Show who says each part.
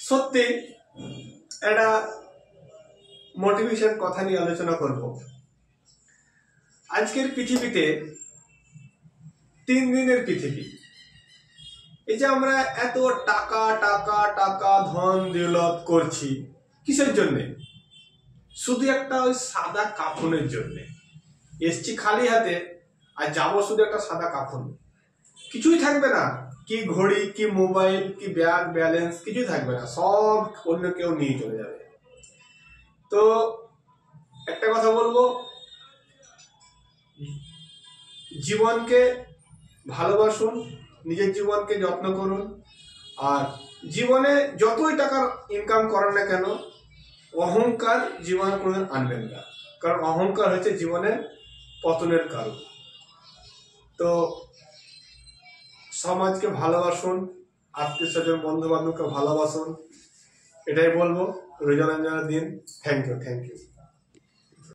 Speaker 1: সত্যি একটা মোটিভেশন কথা নিয়ে আলোচনা করব। আজকের পৃথিবীতে 3 দিনের পৃথিবী। এই যে আমরা এত টাকা টাকা টাকা ধন দৌলত করছি কিসের জন্যে? শুধু একটা ওই সাদা কাফনের জন্যে। এসছি খালি হাতে আর যাবো শুধু একটা সাদা কাফন, কিছুই থাকবে না। কি ঘড়ি, কি মোবাইল, কি ব্যাগ ব্যালেন্স, কিছুই থাকবে না, সব অন্য কেউ নিয়ে চলে যাবে। তো একটা কথা বলবো, জীবনকে ভালোবাসুন, নিজের জীবনকে যত্ন করুন। আর জীবনে যতই টাকা ইনকাম করেন না কেন, অহংকার জীবনে কোনোদিন আনবেন না, কারণ অহংকার হচ্ছে জীবনের পতনের কারণ। তো সমাজকে ভালোবাসুন, আত্মীয় স্বজন বন্ধু বান্ধবকে ভালোবাসুন, এটাই বলবো। রোজা রমজানের দিন। Thank you.